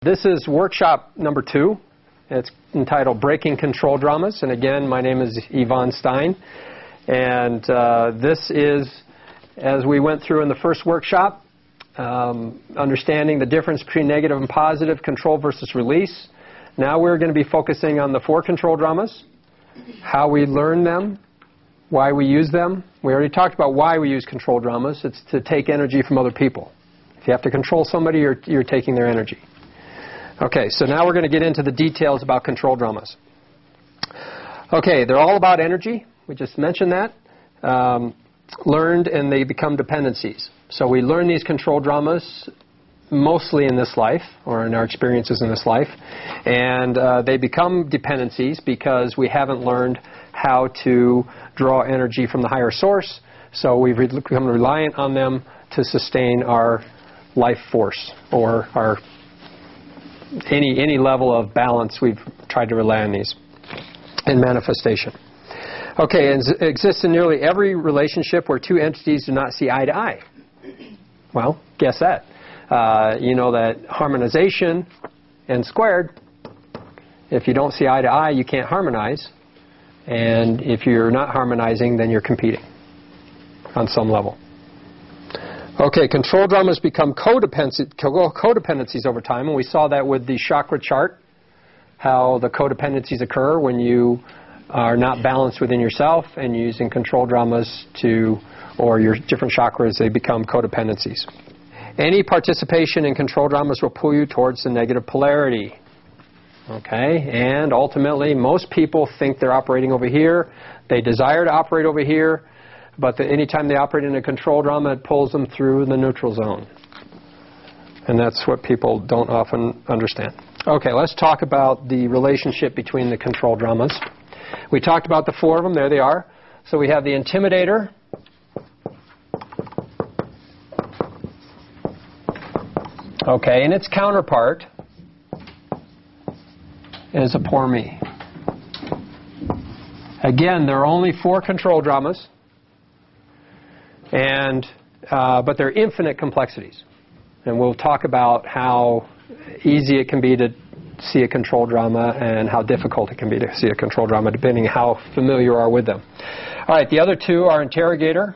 This is workshop number 2. It's entitled Breaking Control Dramas. And again, my name is Yvonne Stein. And this is, as we went through in the first workshop, understanding the difference between negative and positive, control versus release. Now we're going to be focusing on the 4 control dramas, how we learn them, why we use them. We already talked about why we use control dramas. It's to take energy from other people. If you have to control somebody, you're taking their energy. Okay, so now we're going to get into the details about control dramas. Okay, they're all about energy. We just mentioned that. Learned, and they become dependencies. So we learn these control dramas mostly in this life, or in our experiences in this life. And they become dependencies because we haven't learned how to draw energy from the higher source. So we've become reliant on them to sustain our life force, or our any level of balance. We've tried to rely on these in manifestation. Okay, and it exists in nearly every relationship where 2 entities do not see eye to eye. Well, guess that. You know that harmonization n squared, if you don't see eye to eye, you can't harmonize. And if you're not harmonizing, then you're competing on some level. Okay, control dramas become codependencies over time, and we saw that with the chakra chart, how the codependencies occur when you are not balanced within yourself and using control dramas or your different chakras, they become codependencies. Any participation in control dramas will pull you towards the negative polarity. Okay, and ultimately most people think they're operating over here. They desire to operate over here, but anytime they operate in a control drama, it pulls them through the neutral zone. And that's what people don't often understand. Okay, let's talk about the relationship between the control dramas. We talked about the 4 of them. There they are. So we have the intimidator. Okay, and its counterpart is a poor me. Again, there are only 4 control dramas, and but they're infinite complexities. And we'll talk about how easy it can be to see a control drama and how difficult it can be to see a control drama, depending on how familiar you are with them. All right, the other 2 are interrogator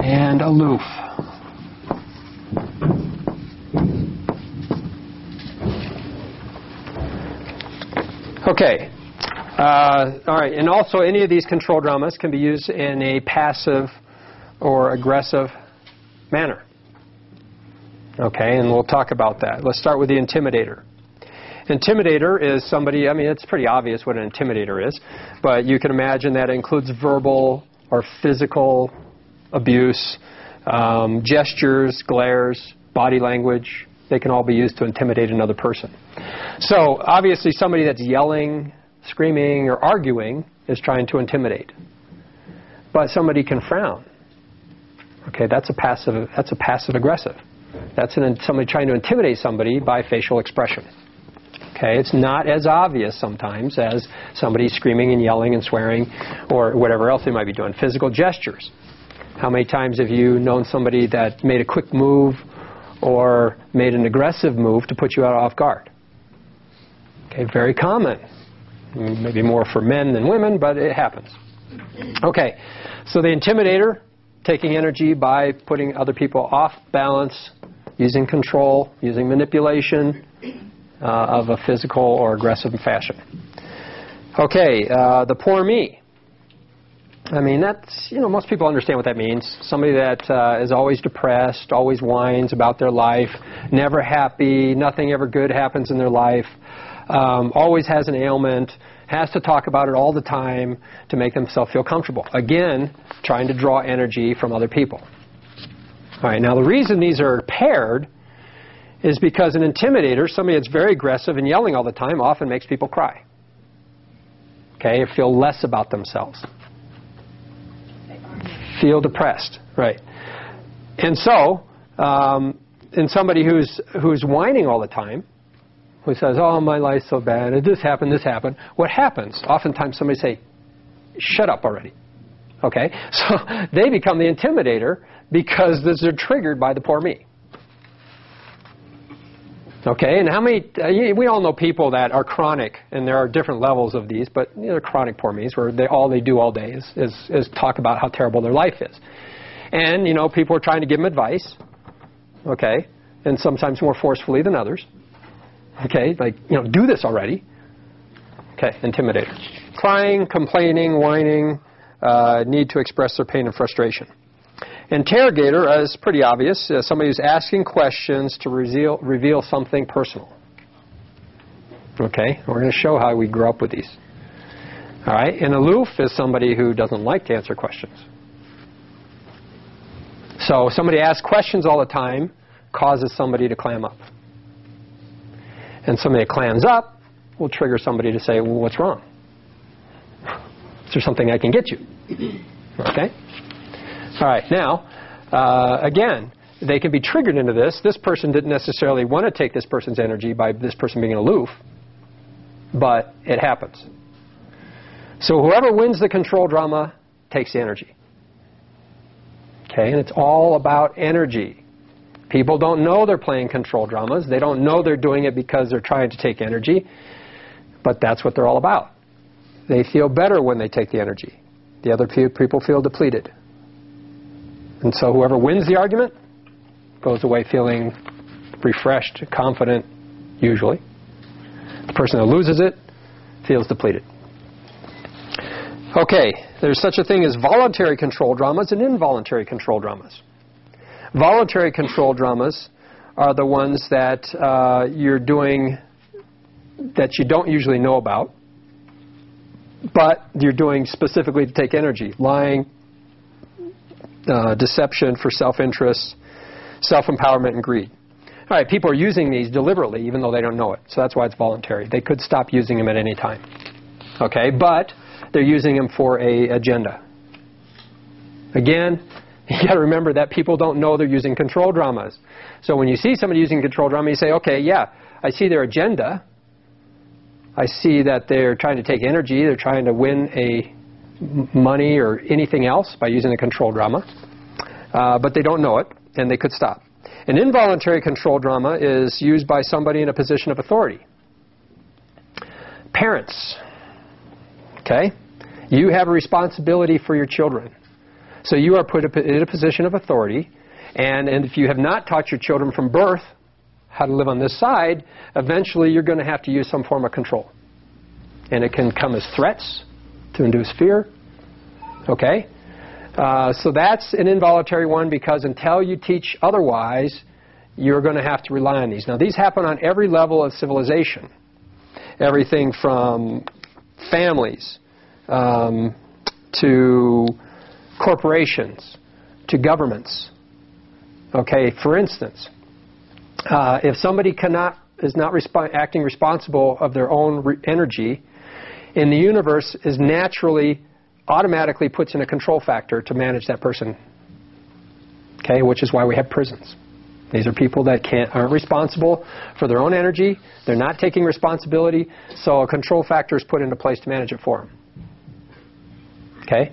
and aloof. Okay. All right, and also any of these control dramas can be used in a passive or aggressive manner. Okay, and we'll talk about that. Let's start with the intimidator. Intimidator is somebody, I mean, it's pretty obvious what an intimidator is, but you can imagine that it includes verbal or physical abuse, gestures, glares, body language. They can all be used to intimidate another person. So, obviously, somebody that's yelling, screaming, or arguing is trying to intimidate. But somebody can frown. Okay, that's a passive aggressive. That's somebody trying to intimidate somebody by facial expression. Okay, it's not as obvious sometimes as somebody screaming and yelling and swearing or whatever else they might be doing. Physical gestures. How many times have you known somebody that made a quick move or made an aggressive move to put you out off guard? Okay, very common. Maybe more for men than women, but it happens. Okay, so the intimidator, taking energy by putting other people off balance, using control, using manipulation of a physical or aggressive fashion. Okay, the poor me. I mean, that's, most people understand what that means. Somebody that is always depressed, always whines about their life, never happy, nothing ever good happens in their life, always has an ailment, has to talk about it all the time to make themselves feel comfortable. Again, trying to draw energy from other people. All right, now the reason these are paired is because an intimidator, somebody that's very aggressive and yelling all the time, often makes people cry. Okay, or feel less about themselves. Feel depressed, right? And so, in somebody who's whining all the time, who says, "Oh, my life's so bad, this happened, what happens? Oftentimes somebody say, "Shut up already." Okay? So they become the intimidator because they're triggered by the poor me. Okay, and how many, we all know people that are chronic, and there are different levels of these, but they're chronic poor me's where all they do all day is talk about how terrible their life is. And, people are trying to give them advice, okay, and sometimes more forcefully than others. Okay, like, do this already. Okay, intimidator. Crying, complaining, whining, need to express their pain and frustration. Interrogator is pretty obvious. Somebody who's asking questions to reveal something personal. Okay, we're going to show how we grew up with these. All right, and aloof is somebody who doesn't like to answer questions. So somebody asks questions all the time causes somebody to clam up. And somebody that clams up will trigger somebody to say, well, what's wrong? Is there something I can get you? Okay? All right, now, again, they can be triggered into this. This person didn't necessarily want to take this person's energy by this person being aloof, but it happens. So whoever wins the control drama takes the energy. Okay, and it's all about energy. People don't know they're playing control dramas. They don't know they're doing it because they're trying to take energy, but that's what they're all about. They feel better when they take the energy. The other people feel depleted. And so whoever wins the argument goes away feeling refreshed, confident, usually. The person that loses it feels depleted. Okay, there's such a thing as voluntary control dramas and involuntary control dramas. Voluntary control dramas are the ones that you're doing that you don't usually know about, but you're doing specifically to take energy. Lying, deception for self-interest, self-empowerment, and greed. All right, people are using these deliberately even though they don't know it. So that's why it's voluntary. They could stop using them at any time. Okay, but they're using them for an agenda. Again, you got to remember that people don't know they're using control dramas. So when you see somebody using control drama, you say, okay, yeah, I see their agenda. I see that they're trying to take energy. They're trying to win money or anything else by using a control drama. But they don't know it, and they could stop. An involuntary control drama is used by somebody in a position of authority. Parents, okay? You have a responsibility for your children. So you are put in a position of authority, and if you have not taught your children from birth how to live on this side, eventually you're going to have to use some form of control. And it can come as threats to induce fear. Okay? So that's an involuntary one because until you teach otherwise, you're going to have to rely on these. Now, these happen on every level of civilization. Everything from families to corporations to governments. Okay, for instance, if somebody is not acting responsible of their own energy, in the universe is naturally, automatically puts in a control factor to manage that person. Okay, which is why we have prisons. These are people that aren't responsible for their own energy. They're not taking responsibility, so a control factor is put into place to manage it for them. Okay?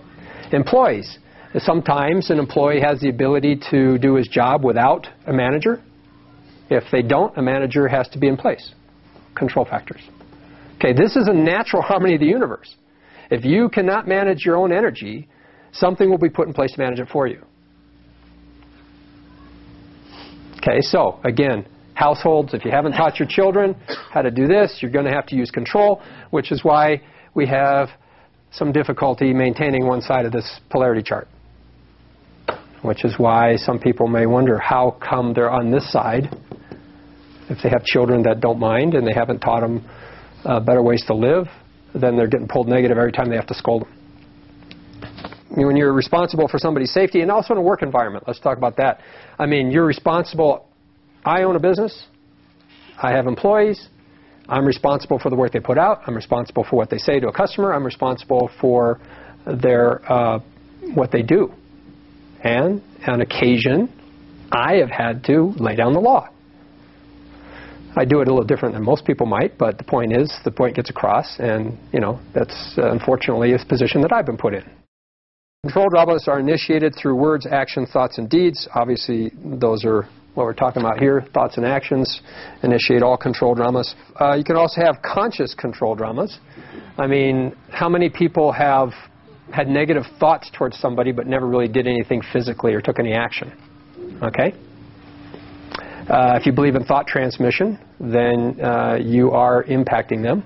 Employees. Sometimes an employee has the ability to do his job without a manager. If they don't, a manager has to be in place. Control factors. Okay, this is a natural harmony of the universe. If you cannot manage your own energy, something will be put in place to manage it for you. Okay, so again, households, if you haven't taught your children how to do this, you're going to have to use control, which is why we have some difficulty maintaining one side of this polarity chart. Which is why some people may wonder how come they're on this side if they have children that don't mind and they haven't taught them better ways to live, then they're getting pulled negative every time they have to scold them. I mean, when you're responsible for somebody's safety, and also in a work environment, let's talk about that. I mean, you're responsible. I own a business. I have employees. I'm responsible for the work they put out. I'm responsible for what they say to a customer. I'm responsible for what they do. And on occasion, I have had to lay down the law. I do it a little different than most people might, but the point gets across, and, that's unfortunately a position that I've been put in. Control dramas are initiated through words, actions, thoughts, and deeds. Obviously, those are what we're talking about here. Thoughts and actions initiate all control dramas. You can also have conscious control dramas. I mean, how many people have had negative thoughts towards somebody but never really did anything physically or took any action? Okay? If you believe in thought transmission, then you are impacting them.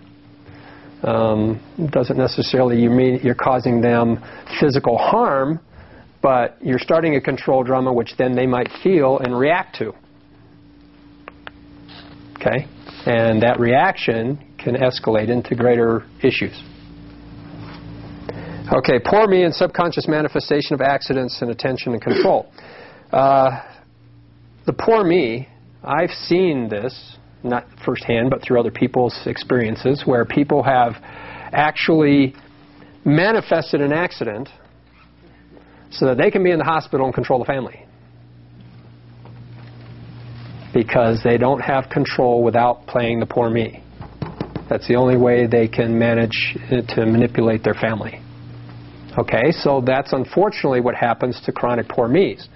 Doesn't necessarily mean you're causing them physical harm, but you're starting a control drama which then they might feel and react to. Okay? And that reaction can escalate into greater issues. Okay, poor me and subconscious manifestation of accidents and attention and control. The poor me, I've seen this, not firsthand, but through other people's experiences, where people have actually manifested an accident so that they can be in the hospital and control the family. Because they don't have control without playing the poor me. That's the only way they can manage to manipulate their family. Okay, so that's unfortunately what happens to chronic poor me's.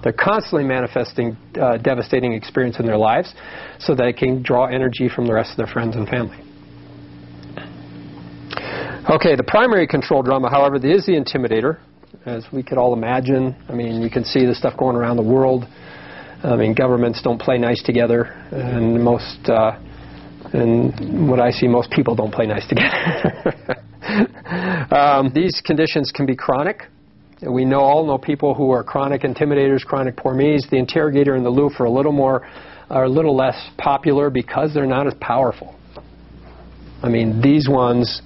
They're constantly manifesting devastating experience in their lives so they can draw energy from the rest of their friends and family. Okay, the primary control drama, however, is the intimidator, as we could all imagine. I mean, you can see this stuff going around the world. I mean, governments don't play nice together, and what I see, most people don't play nice together. These conditions can be chronic. We all know people who are chronic intimidators, chronic poor me's. The interrogator and the aloof are a little less popular because they're not as powerful. I mean, these ones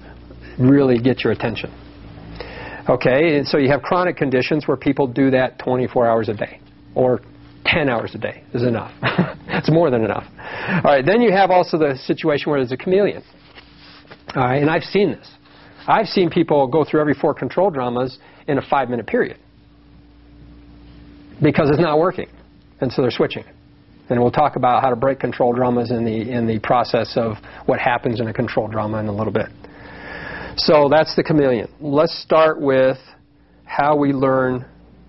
really get your attention. Okay, and so you have chronic conditions where people do that 24 hours a day, or 10 hours a day is enough. It's more than enough. All right, then you have also the situation where there's a chameleon. All right, and I've seen this. I've seen people go through every 4 control dramas in a 5-minute period because it's not working, and so they're switching. And we'll talk about how to break control dramas in the process of what happens in a control drama in a little bit. So that's the chameleon. Let's start with how we learn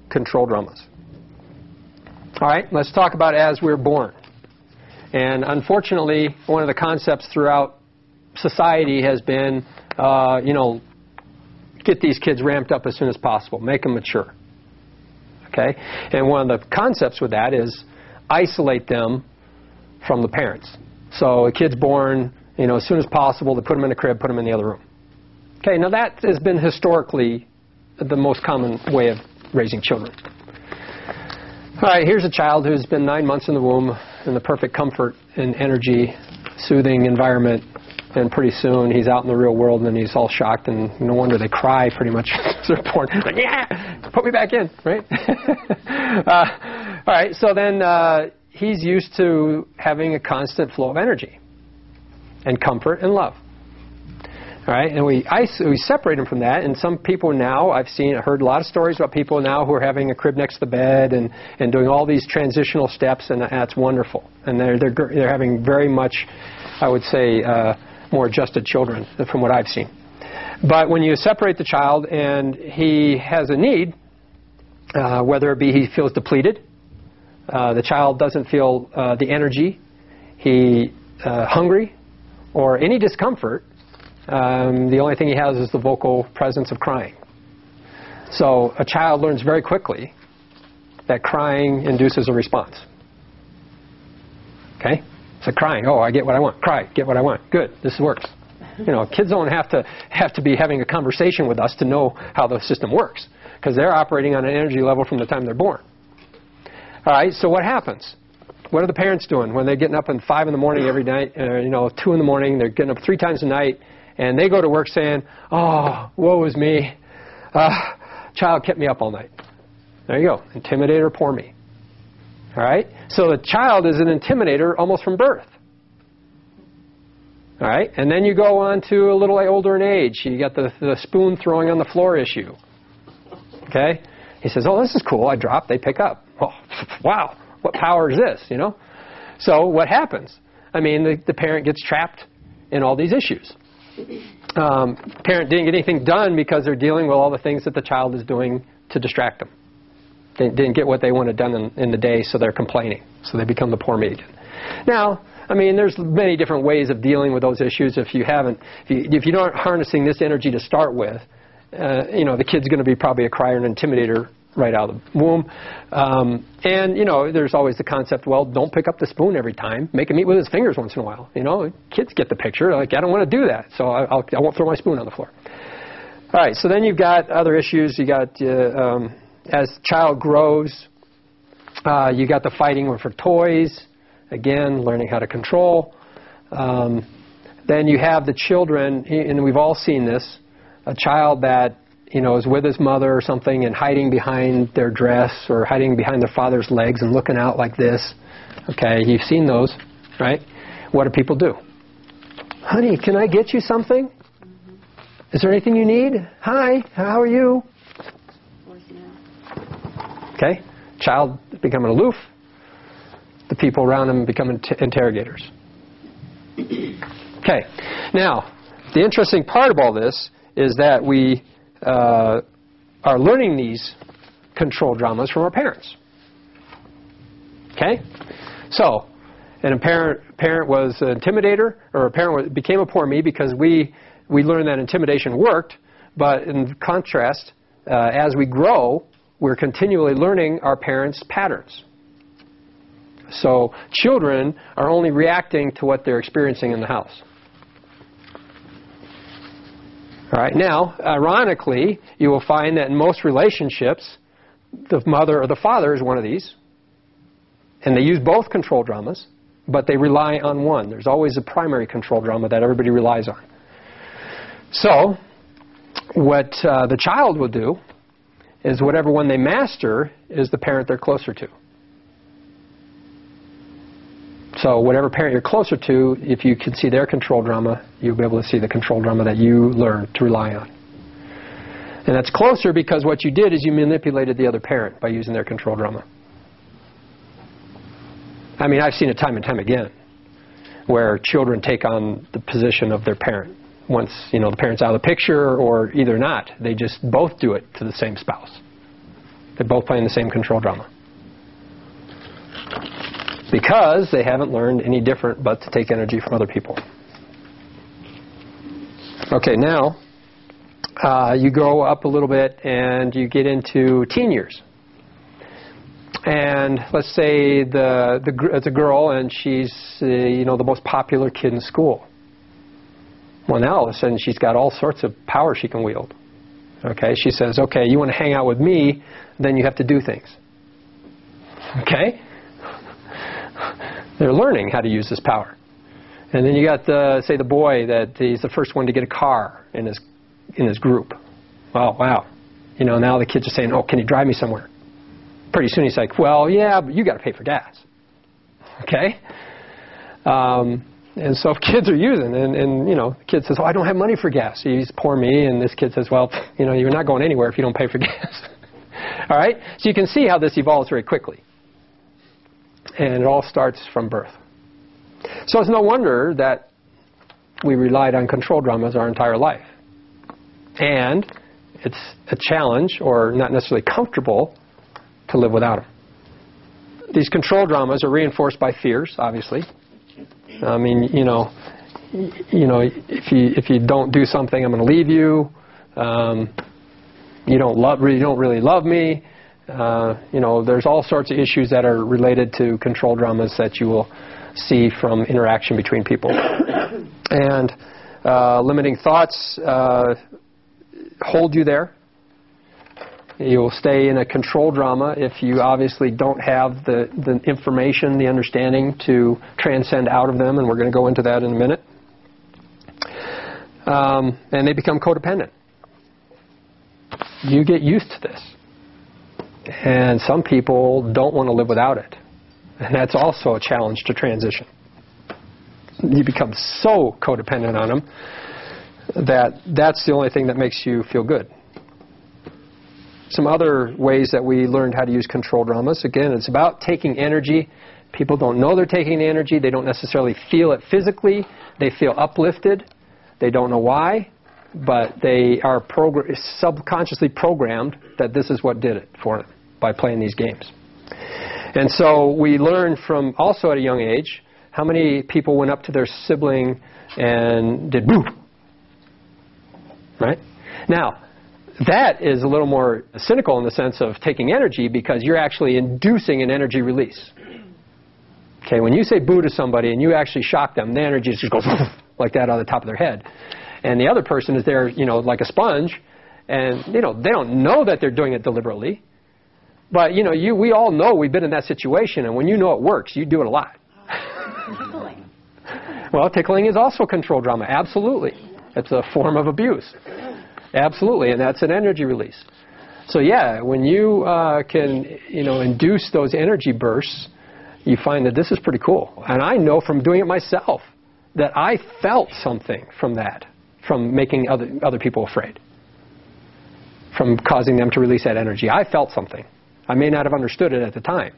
control dramas. All right, let's talk about as we're born. And unfortunately, one of the concepts throughout society has been, get these kids ramped up as soon as possible, make them mature. Okay? And one of the concepts with that is isolate them from the parents. So a kid's born, as soon as possible, they put them in a crib, put them in the other room. Okay, now that has been historically the most common way of raising children. All right, here's a child who's been 9 months in the womb in the perfect comfort and energy, soothing environment, and pretty soon he's out in the real world and he's all shocked, and no wonder they cry pretty much as they're born. Like, yeah, put me back in, right? All right, so then he's used to having a constant flow of energy and comfort and love. All right, and we separate him from that, and some people now, I've heard a lot of stories about people now who are having a crib next to the bed and doing all these transitional steps, and that's wonderful. And they're having very much, I would say, more adjusted children from what I've seen. But when you separate the child and he has a need, whether it be he feels depleted, the child doesn't feel the energy, he hungry, or any discomfort, the only thing he has is the vocal presence of crying. So a child learns very quickly that crying induces a response. Okay? So crying, oh, I get what I want. Cry, get what I want. Good, this works. Kids don't have to be having a conversation with us to know how the system works, because they're operating on an energy level from the time they're born. All right, so what happens? What are the parents doing when they're getting up at 5 in the morning every night, 2 in the morning, they're getting up 3 times a night, and they go to work saying, oh, woe is me. Child kept me up all night. There you go. Intimidator, poor me. All right? So the child is an intimidator almost from birth. All right? And then you go on to a little older in age. You got the spoon throwing on the floor issue. Okay? He says, oh, this is cool. I drop, they pick up. Oh, wow. What power is this, So what happens? I mean, the parent gets trapped in all these issues. Parent didn't get anything done because they're dealing with all the things that the child is doing to distract them. They didn't get what they wanted done in the day, so they're complaining. So they become the poor me again. Now, I mean, there's many different ways of dealing with those issues. If you aren't harnessing this energy to start with, the kid's going to be probably a crier and intimidator right out of the womb. There's always the concept, well, don't pick up the spoon every time. Make him eat with his fingers once in a while. Kids get the picture. Like, I don't want to do that, so I won't throw my spoon on the floor. All right, so then you've got other issues. You got, as the child grows, you got the fighting for toys. Again, learning how to control. Then you have the children, and we've all seen this, a child that is with his mother or something and hiding behind their dress or hiding behind their father's legs and looking out like this. Okay, you've seen those, right? What do people do? Honey, can I get you something? Is there anything you need? Hi, how are you? Okay, child becoming aloof. The people around him become interrogators. Okay, now, the interesting part of all this is that we are learning these control dramas from our parents. Okay? So, and a parent was an intimidator, or a parent became a poor me because we learned that intimidation worked, but in contrast, as we grow, we're continually learning our parents' patterns. So children are only reacting to what they're experiencing in the house. All right. Now, ironically, you will find that in most relationships, the mother or the father is one of these. And they use both control dramas, but they rely on one. There's always a primary control drama that everybody relies on. So, what the child will do is whatever one they master is the parent they're closer to. So whatever parent you're closer to, if you can see their control drama, you'll be able to see the control drama that you learned to rely on. And that's closer because what you did is you manipulated the other parent by using their control drama. I mean, I've seen it time and time again where children take on the position of their parent. Once, the parent's out of the picture or either not, they just both do it to the same spouse. They're both playing the same control drama. Because they haven't learned any different but to take energy from other people. Okay, now you go up a little bit and you get into teen years. And let's say it's a girl and she's the most popular kid in school. Well, now all of a sudden she's got all sorts of power she can wield. Okay, she says, okay, you want to hang out with me, then you have to do things. Okay? They're learning how to use this power. And then you got the boy that he's the first one to get a car in his group. Oh, wow. Now the kids are saying, oh, can you drive me somewhere? Pretty soon he's like, well, yeah, but you got to pay for gas. Okay? And so if kids are using, and the kid says, oh, I don't have money for gas. He's poor me, and this kid says, well, you're not going anywhere if you don't pay for gas. All right? So you can see how this evolves very quickly. And it all starts from birth. So it's no wonder that we relied on control dramas our entire life. And it's a challenge, or not necessarily comfortable, to live without them. These control dramas are reinforced by fears, obviously. I mean, if you don't do something, I'm going to leave you. You don't really love me. There's all sorts of issues that are related to control dramas that you will see from interaction between people. And limiting thoughts hold you there. You'll stay in a control drama if you obviously don't have the information, the understanding to transcend out of them, and we're going to go into that in a minute. And they become codependent. You get used to this. And some people don't want to live without it. And that's also a challenge to transition. You become so codependent on them that's the only thing that makes you feel good. Some other ways that we learned how to use control dramas. Again, it's about taking energy. People don't know they're taking energy. They don't necessarily feel it physically. They feel uplifted. They don't know why. but they are subconsciously programmed that this is what did it for them by playing these games. And so we learned from also at a young age how many people went up to their sibling and did boo. Right? Now, that is a little more cynical in the sense of taking energy because you're actually inducing an energy release. Okay, when you say boo to somebody and you actually shock them, the energy just goes like that on the top of their head. And the other person is there, like a sponge, and, they don't know that they're doing it deliberately. But, we all know we've been in that situation, and when you know it works, you do it a lot. Tickling. Well, tickling is also control drama, absolutely. It's a form of abuse. Absolutely, and that's an energy release. So yeah, when you can, induce those energy bursts, you find that this is pretty cool. And I know from doing it myself that I felt something from that, from making other people afraid, from causing them to release that energy. I felt something. I may not have understood it at the time.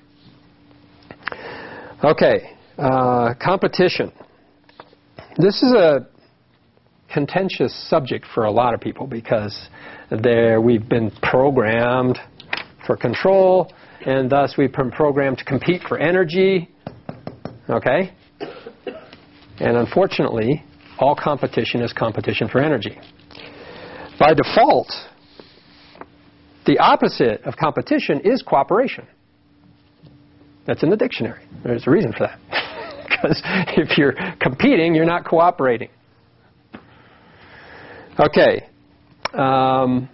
Okay, competition. This is a contentious subject for a lot of people because we've been programmed for control, and thus we've been programmed to compete for energy. Okay? And unfortunately, all competition is competition for energy. By default, the opposite of competition is cooperation. That's in the dictionary. There's a reason for that. Because if you're competing, you're not cooperating. Okay. And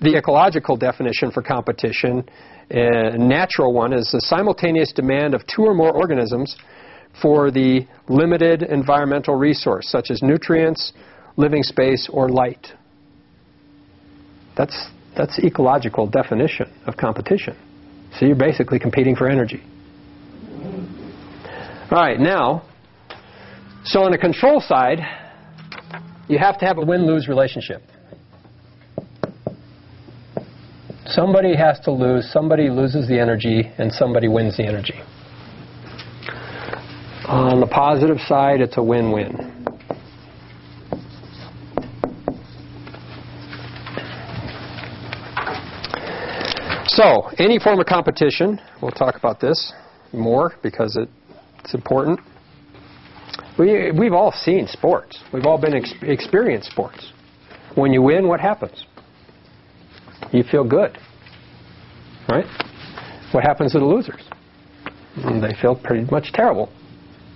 the ecological definition for competition, a natural one, is the simultaneous demand of two or more organisms for the limited environmental resource, such as nutrients, living space, or light. That's the ecological definition of competition. So you're basically competing for energy. All right, now, so on the control side, you have to have a win-lose relationship. Somebody has to lose, somebody loses the energy, and somebody wins the energy. On the positive side, it's a win-win. So, any form of competition, we'll talk about this more because it's important. We've all seen sports. We've all been experienced sports. When you win, what happens? You feel good, right? What happens to the losers? They feel pretty much terrible.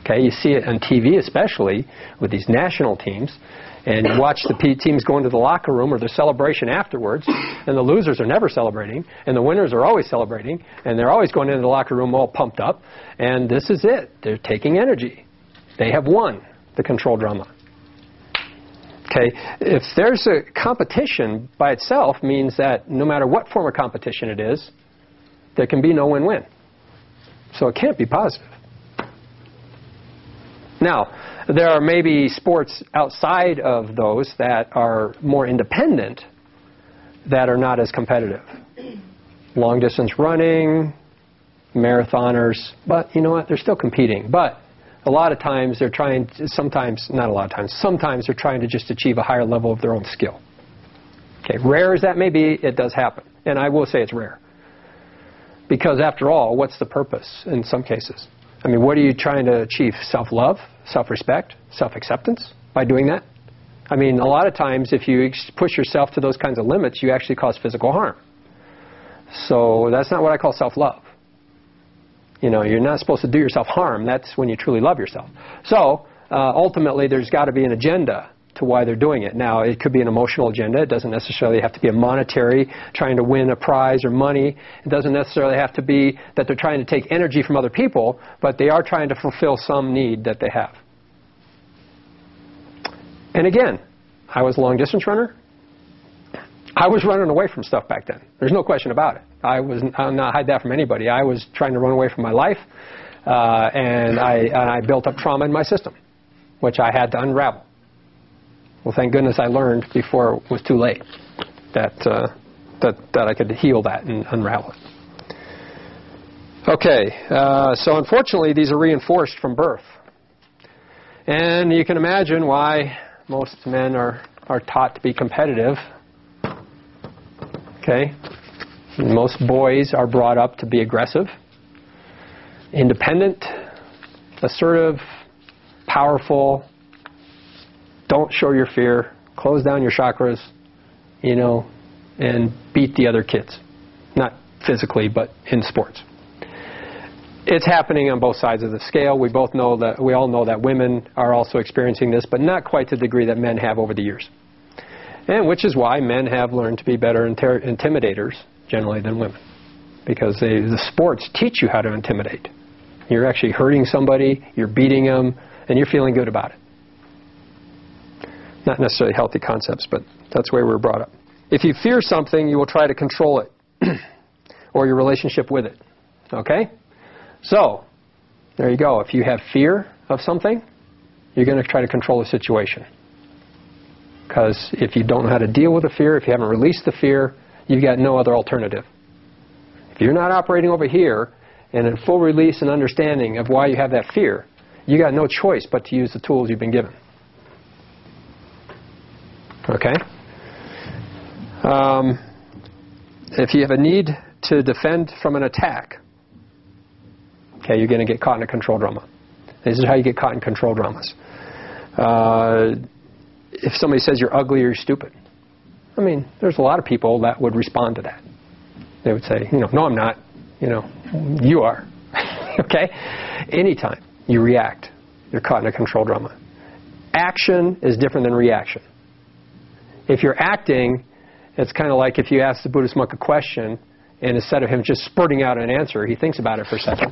Okay, you see it on TV, especially with these national teams, and you watch the teams go into the locker room or their celebration afterwards, and the losers are never celebrating, and the winners are always celebrating, and they're always going into the locker room all pumped up, and this is it. They're taking energy. They have won the control drama. Okay, if there's a competition by itself means that no matter what form of competition it is, there can be no win-win. So it can't be positive. Now, there are maybe sports outside of those that are more independent that are not as competitive. Long-distance running, marathoners, but you know what? They're still competing. But a lot of times they're trying to, sometimes they're trying to just achieve a higher level of their own skill. Okay, rare as that may be, it does happen. And I will say it's rare. Because after all, what's the purpose in some cases? I mean, what are you trying to achieve? Self-love, self-respect, self-acceptance by doing that? I mean, a lot of times if you push yourself to those kinds of limits, you actually cause physical harm. So that's not what I call self-love. You know, you're not supposed to do yourself harm. That's when you truly love yourself. So ultimately, there's got to be an agenda to why they're doing it. Now, it could be an emotional agenda. It doesn't necessarily have to be a monetary, trying to win a prize or money. It doesn't necessarily have to be that they're trying to take energy from other people, but they are trying to fulfill some need that they have. And again, I was a long-distance runner. I was running away from stuff back then. There's no question about it. I'll not hide that from anybody. I was trying to run away from my life, and I built up trauma in my system, which I had to unravel. Well, thank goodness I learned before it was too late that I could heal that and unravel it. Okay, so unfortunately these are reinforced from birth. And you can imagine why most men are taught to be competitive. Okay? Most boys are brought up to be aggressive, independent, assertive, powerful. Don't show your fear. Close down your chakras, and beat the other kids. Not physically, but in sports. It's happening on both sides of the scale. We all know that women are also experiencing this, but not quite to the degree that men have over the years. And which is why men have learned to be better intimidators generally than women, because the sports teach you how to intimidate. You're actually hurting somebody, you're beating them, and you're feeling good about it. Not necessarily healthy concepts, but that's the way we were brought up. If you fear something, you will try to control it or your relationship with it. Okay? So, there you go. If you have fear of something, you're going to try to control the situation. Because if you don't know how to deal with the fear, if you haven't released the fear, you've got no other alternative. If you're not operating over here and in full release and understanding of why you have that fear, you got no choice but to use the tools you've been given. Okay? If you have a need to defend from an attack, okay, you're going to get caught in a control drama. This is how you get caught in control dramas. If somebody says you're ugly or you're stupid, there's a lot of people that would respond to that. They would say, no, I'm not. You are. Okay? Anytime you react, you're caught in a control drama. Action is different than reaction. If you're acting, it's kind of like if you ask the Buddhist monk a question, and instead of him just spurting out an answer, he thinks about it for a second,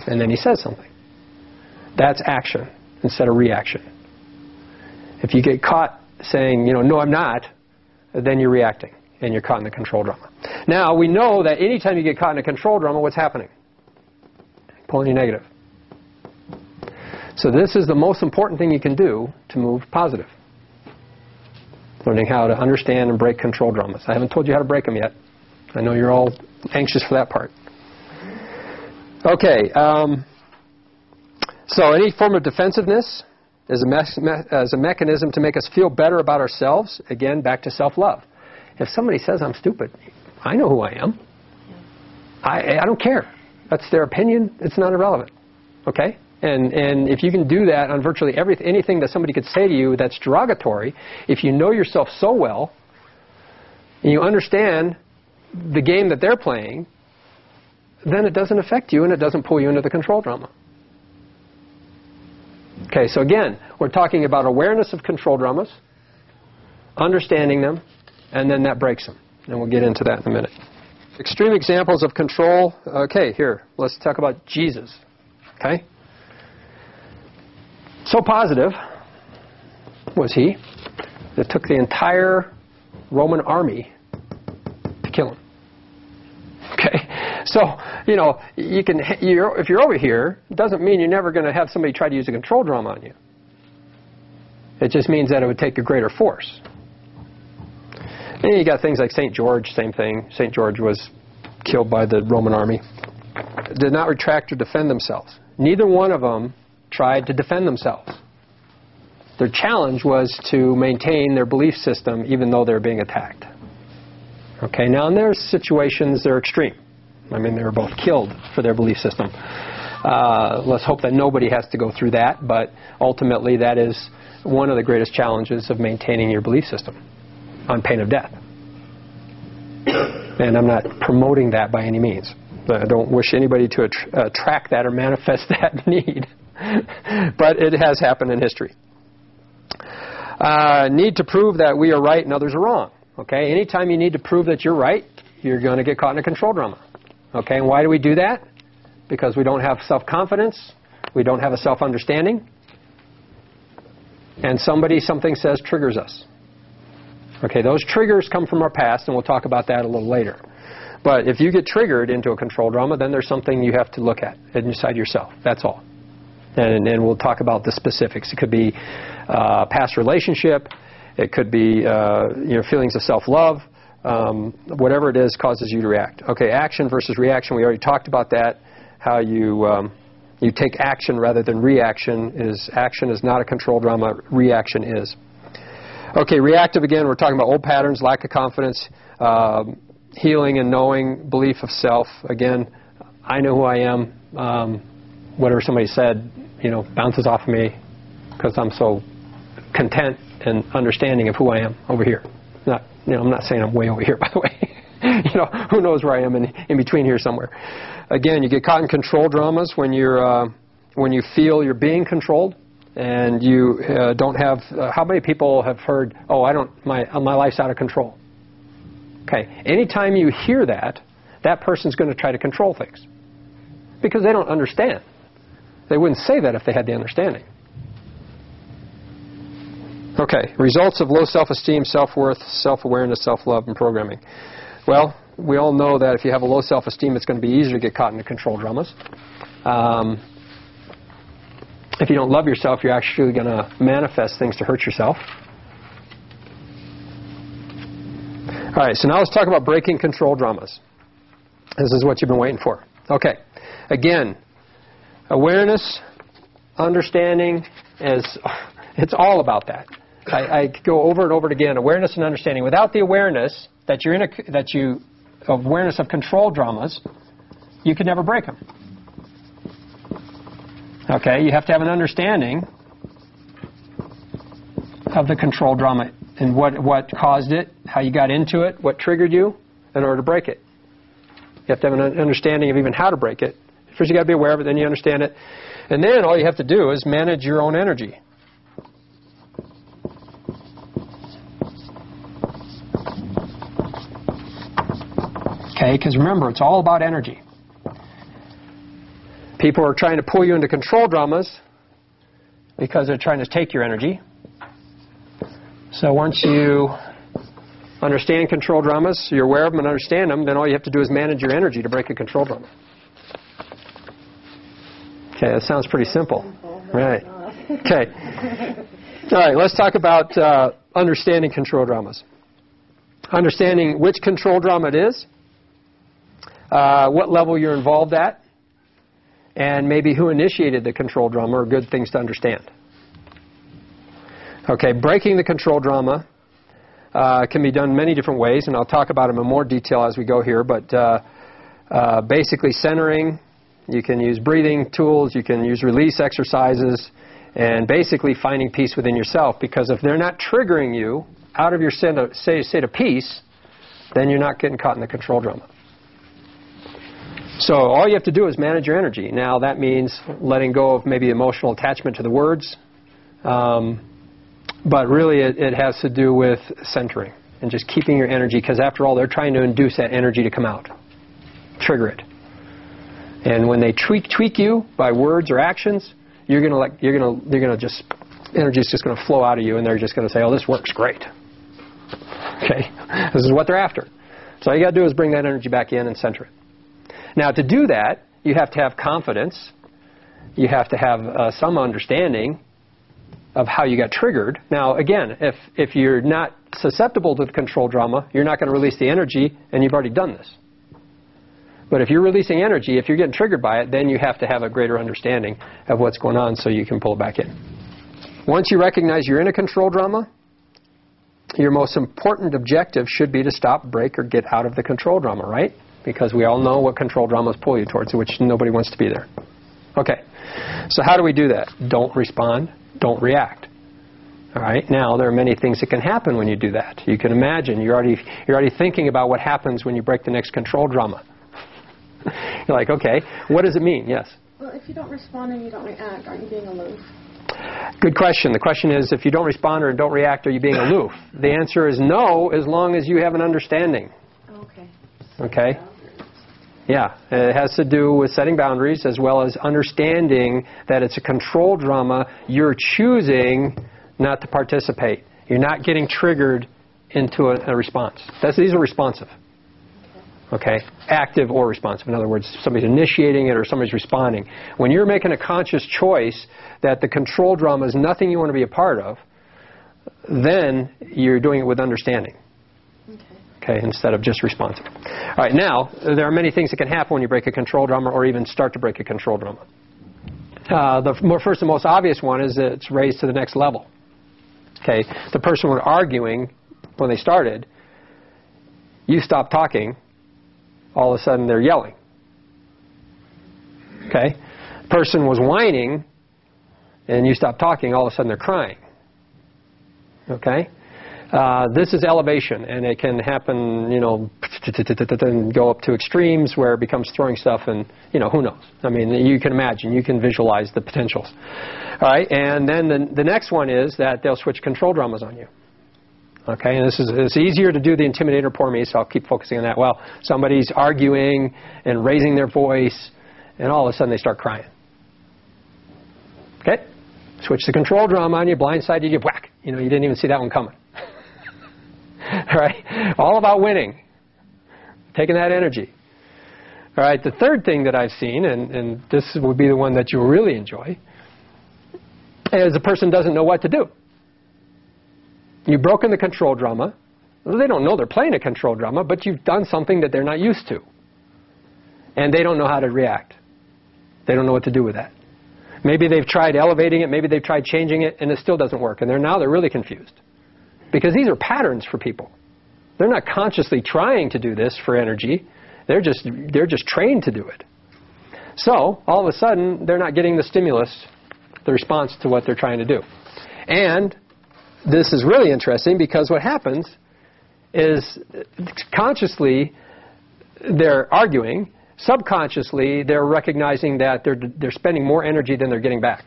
and then he says something. That's action instead of reaction. If you get caught saying, no, I'm not, then you're reacting, and you're caught in the control drama. Now, we know that anytime you get caught in a control drama, what's happening? Pulling you negative. So this is the most important thing you can do to move positive. Learning how to understand and break control dramas. I haven't told you how to break them yet. I know you're all anxious for that part. Okay. So any form of defensiveness is a mechanism to make us feel better about ourselves. Again, back to self-love. If somebody says I'm stupid, I know who I am. I don't care. That's their opinion. It's not irrelevant. Okay? And if you can do that on virtually anything that somebody could say to you that's derogatory, if you know yourself so well, and you understand the game that they're playing, then it doesn't affect you and it doesn't pull you into the control drama. Okay, so again, we're talking about awareness of control dramas, understanding them, and then that breaks them. And we'll get into that in a minute. Extreme examples of control. Okay, here, let's talk about Jesus. Okay? So positive was he that it took the entire Roman army to kill him. Okay, so if you're over here, it doesn't mean you're never going to have somebody try to use a control drama on you. It just means that it would take a greater force. And you got things like St. George, same thing. St. George was killed by the Roman army. Did not retract or defend themselves. Neither one of them tried to defend themselves. Their challenge was to maintain their belief system even though they were being attacked. Okay, now in their situations, they're extreme. They were both killed for their belief system. Let's hope that nobody has to go through that, but ultimately that is one of the greatest challenges of maintaining your belief system on pain of death. And I'm not promoting that by any means. I don't wish anybody to attract that or manifest that need. But it has happened in history. Need to prove that we are right and others are wrong. Okay, anytime you need to prove that you're right, you're going to get caught in a control drama. Okay, and why do we do that? Because we don't have self-confidence, we don't have a self-understanding, and something says triggers us. Okay, those triggers come from our past, and we'll talk about that a little later. But if you get triggered into a control drama, then there's something you have to look at inside yourself. That's all. And we'll talk about the specifics. It could be past relationship. It could be feelings of self-love. Whatever it is causes you to react. Okay, action versus reaction. We already talked about that. How you take action rather than reaction. Action is not a control drama. Reaction is. Okay, reactive, again, we're talking about old patterns, lack of confidence, healing and knowing, belief of self. Again, I know who I am. Whatever somebody said, bounces off of me because I'm so content and understanding of who I am over here. I'm not saying I'm way over here, by the way. Who knows where I am in between here somewhere. Again, you get caught in control dramas when you feel you're being controlled. And you don't have, how many people have heard, my life's out of control? Okay, anytime you hear that, that person's going to try to control things. Because they don't understand. They wouldn't say that if they had the understanding. Okay, results of low self-esteem, self-worth, self-awareness, self-love, and programming. Well, we all know that if you have a low self-esteem, it's going to be easier to get caught in the control dramas. If you don't love yourself, you're actually going to manifest things to hurt yourself. All right, so now let's talk about breaking control dramas. This is what you've been waiting for. Okay, again, awareness, understanding, it's all about that. I go over and over it again, awareness and understanding. Without the awareness that awareness of control dramas, you could never break them. Okay, you have to have an understanding of the control drama and what caused it, how you got into it, what triggered you in order to break it. You have to have an understanding of even how to break it. First you got to be aware of it, then you understand it. And then all you have to do is manage your own energy. Okay, because remember, it's all about energy. People are trying to pull you into control dramas because they're trying to take your energy. So once you understand control dramas, you're aware of them and understand them, then all you have to do is manage your energy to break a control drama. Okay, that sounds pretty simple. Right. Okay. All right, let's talk about understanding control dramas. Understanding which control drama it is, what level you're involved at, and maybe who initiated the control drama are good things to understand. Okay, breaking the control drama can be done many different ways, and I'll talk about them in more detail as we go here, but basically centering, you can use breathing tools, you can use release exercises, and basically finding peace within yourself, because if they're not triggering you out of your state of peace, then you're not getting caught in the control drama. So all you have to do is manage your energy. Now that means letting go of maybe emotional attachment to the words, but really it has to do with centering and just keeping your energy, because after all, they're trying to induce that energy to come out, trigger it. And when they tweak you by words or actions, you're gonna just energy's just going to flow out of you, and they're just going to say, "Oh, this works great." Okay, this is what they're after. So all you got to do is bring that energy back in and center it. Now, to do that, you have to have confidence. You have to have some understanding of how you got triggered. Now, again, if you're not susceptible to the control drama, you're not going to release the energy, and you've already done this. But if you're releasing energy, if you're getting triggered by it, then you have to have a greater understanding of what's going on so you can pull it back in. Once you recognize you're in a control drama, your most important objective should be to stop, break, or get out of the control drama, right? Because we all know what control dramas pull you towards, which nobody wants to be there. Okay, so how do we do that? Don't respond, don't react. All right, now there are many things that can happen when you do that. You can imagine, you're already thinking about what happens when you break the next control drama. You're like, okay, what does it mean? Yes? Well, if you don't respond and you don't react, aren't you being aloof? Good question. The question is, if you don't respond or don't react, are you being aloof? The answer is no, as long as you have an understanding. Okay. Okay? Yeah, it has to do with setting boundaries as well as understanding that it's a control drama. You're choosing not to participate. You're not getting triggered into a response. These are responsive. Okay? Active or responsive. In other words, somebody's initiating it or somebody's responding. When you're making a conscious choice that the control drama is nothing you want to be a part of, then you're doing it with understanding. Okay, instead of just responsive. All right, now, there are many things that can happen when you break a control drama or even start to break a control drama. The first and most obvious one is that it's raised to the next level. Okay, the person was arguing when they started. You stop talking, all of a sudden they're yelling. Okay, the person was whining, and you stop talking, all of a sudden they're crying. Okay, this is elevation, and it can happen, and go up to extremes where it becomes throwing stuff, and who knows? I mean, you can imagine, you can visualize the potentials. All right, and then the next one is that they'll switch control dramas on you. Okay, and it's easier to do the intimidator for me, so I'll keep focusing on that. Well, somebody's arguing and raising their voice, and all of a sudden they start crying. Okay, switch the control drama on you, blindsided you, whack. You didn't even see that one coming. All right, all about winning, taking that energy. All right, the third thing that I've seen, and this would be the one that you'll really enjoy, is the person doesn't know what to do. You've broken the control drama. Well, they don't know they're playing a control drama, but you've done something that they're not used to. And they don't know how to react. They don't know what to do with that. Maybe they've tried elevating it, maybe they've tried changing it, and it still doesn't work. And now they're really confused. Because these are patterns for people. They're not consciously trying to do this for energy. They're just trained to do it. So, all of a sudden, they're not getting the stimulus, the response to what they're trying to do. And this is really interesting because what happens is consciously they're arguing, subconsciously they're recognizing that they're spending more energy than they're getting back.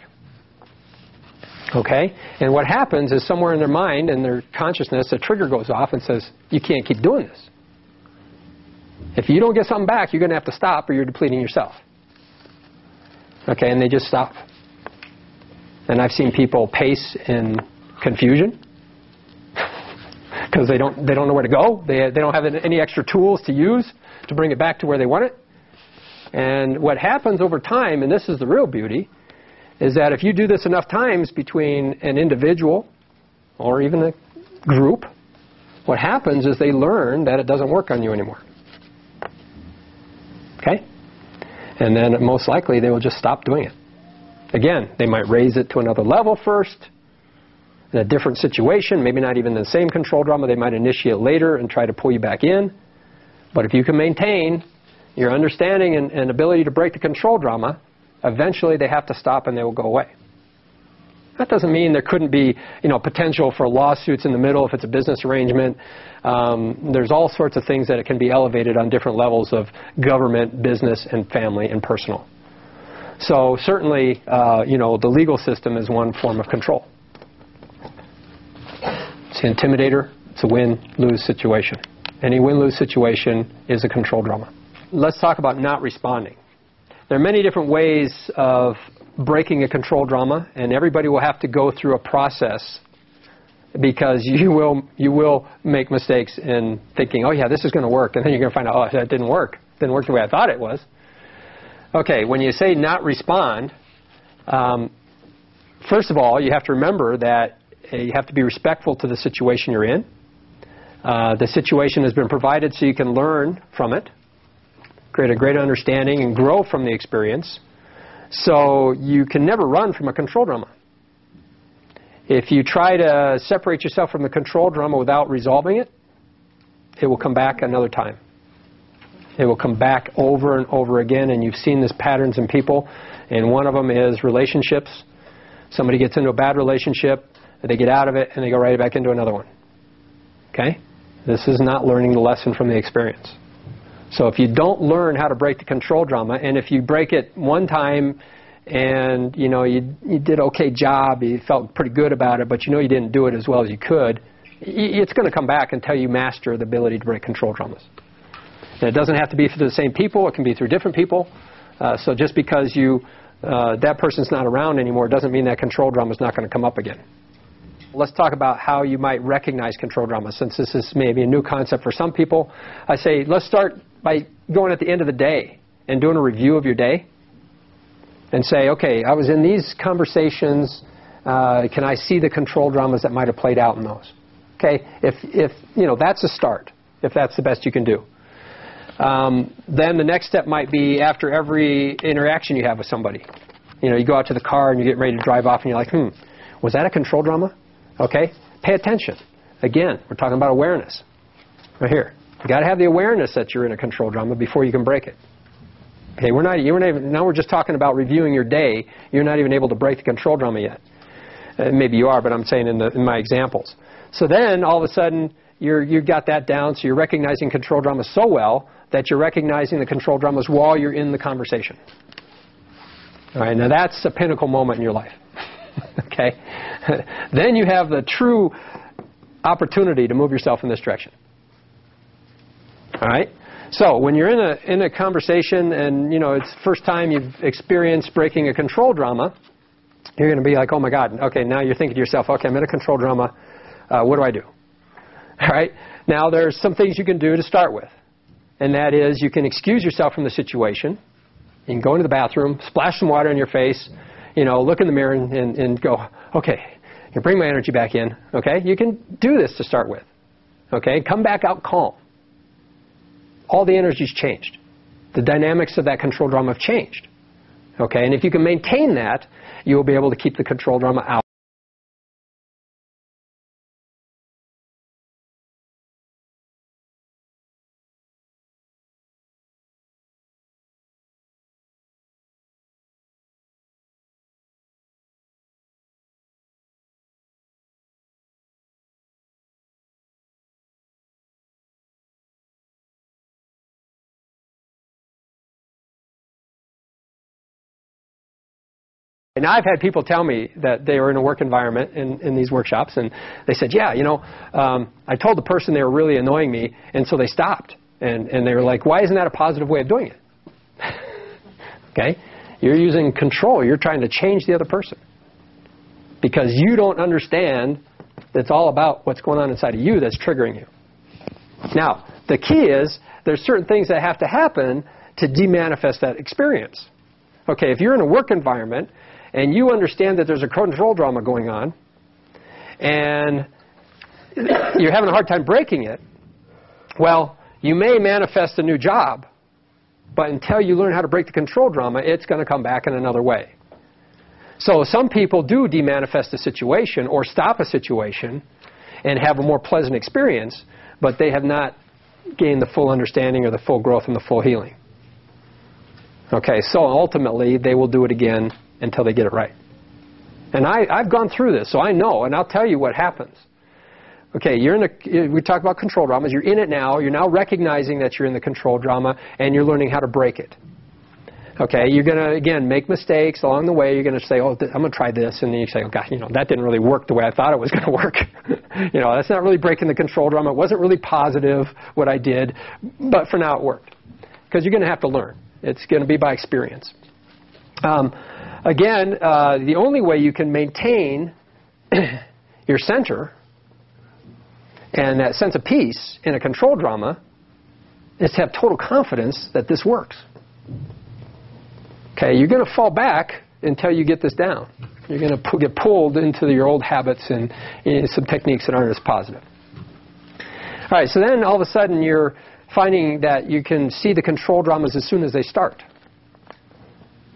Okay? And what happens is somewhere in their mind and their consciousness, a trigger goes off and says, you can't keep doing this. If you don't get something back, you're going to have to stop or you're depleting yourself. Okay? And they just stop. And I've seen people pace in confusion because they don't know where to go. They don't have any extra tools to use to bring it back to where they want it. And what happens over time, and this is the real beauty, is that if you do this enough times between an individual or even a group, what happens is they learn that it doesn't work on you anymore. Okay? And then most likely they will just stop doing it. Again, they might raise it to another level first, in a different situation, maybe not even the same control drama. They might initiate later and try to pull you back in. But if you can maintain your understanding and ability to break the control drama, eventually they have to stop and they will go away. That doesn't mean there couldn't be, potential for lawsuits in the middle if it's a business arrangement. There's all sorts of things that it can be elevated on different levels of government, business, and family and personal. So certainly, the legal system is one form of control. It's an intimidator. It's a win-lose situation. Any win-lose situation is a control drama. Let's talk about not responding. There are many different ways of breaking a control drama, and everybody will have to go through a process because you will make mistakes in thinking, oh yeah, this is going to work, and then you're going to find out, oh, that didn't work. It didn't work the way I thought it was. Okay, when you say not respond, first of all, you have to remember that you have to be respectful to the situation you're in. The situation has been provided so you can learn from it, create a greater understanding, and grow from the experience. So you can never run from a control drama. If you try to separate yourself from the control drama without resolving it, it will come back another time. It will come back over and over again, and you've seen these patterns in people, and one of them is relationships. Somebody gets into a bad relationship, they get out of it, and they go right back into another one. Okay? This is not learning the lesson from the experience. So if you don't learn how to break the control drama, and if you break it one time and you did an okay job, you felt pretty good about it, but you didn't do it as well as you could, it's going to come back until you master the ability to break control dramas. And it doesn't have to be through the same people. It can be through different people. So just because that person's not around anymore doesn't mean that control drama is not going to come up again. Let's talk about how you might recognize control drama. Since this is maybe a new concept for some people, I say let's start by going at the end of the day and doing a review of your day and say, okay, I was in these conversations. Can I see the control dramas that might have played out in those? Okay, if that's a start, if that's the best you can do. Then the next step might be after every interaction you have with somebody. You go out to the car and you're getting ready to drive off and you're like, was that a control drama? Okay, pay attention. Again, we're talking about awareness. Right here. You've got to have the awareness that you're in a control drama before you can break it. Okay, now we're just talking about reviewing your day. You're not even able to break the control drama yet. Maybe you are, but I'm saying in my examples. So then, all of a sudden, you've got that down, so you're recognizing control dramas so well that you're recognizing the control dramas while you're in the conversation. All right, now that's a pinnacle moment in your life. Okay? Then you have the true opportunity to move yourself in this direction. All right? So when you're in a conversation and, it's the first time you've experienced breaking a control drama, you're going to be like, oh my God, okay, now you're thinking to yourself, okay, I'm in a control drama, what do I do? All right? Now there's some things you can do to start with. And that is you can excuse yourself from the situation. You can go into the bathroom, splash some water in your face, look in the mirror and go, okay, you bring my energy back in, okay? You can do this to start with, okay? Come back out calm. All the energy's changed. The dynamics of that control drama have changed, okay? And if you can maintain that, you will be able to keep the control drama out. And I've had people tell me that they were in a work environment in these workshops, and they said, yeah, I told the person they were really annoying me, and so they stopped. And they were like, why isn't that a positive way of doing it? Okay? You're using control. You're trying to change the other person. Because you don't understand that it's all about what's going on inside of you that's triggering you. Now, the key is there's certain things that have to happen to demanifest that experience. Okay, if you're in a work environment, and you understand that there's a control drama going on, and you're having a hard time breaking it, well, you may manifest a new job, but until you learn how to break the control drama, it's going to come back in another way. So some people do demanifest a situation or stop a situation and have a more pleasant experience, but they have not gained the full understanding or the full growth and the full healing. Okay, so ultimately, they will do it again until they get it right. And I've gone through this, so I know, and I'll tell you what happens. Okay, we talk about control dramas. You're in it now. You're now recognizing that you're in the control drama, and you're learning how to break it. Okay, you're going to, again, make mistakes along the way. You're going to say, oh, I'm going to try this. And then you say, oh, God, that didn't really work the way I thought it was going to work. That's not really breaking the control drama. It wasn't really positive, what I did. But for now, it worked. Because you're going to have to learn. It's going to be by experience. Again, the only way you can maintain your center and that sense of peace in a control drama is to have total confidence that this works. Okay, you're going to fall back until you get this down. You're going to get pulled into your old habits and some techniques that aren't as positive. All right, so then all of a sudden you're finding that you can see the control dramas as soon as they start.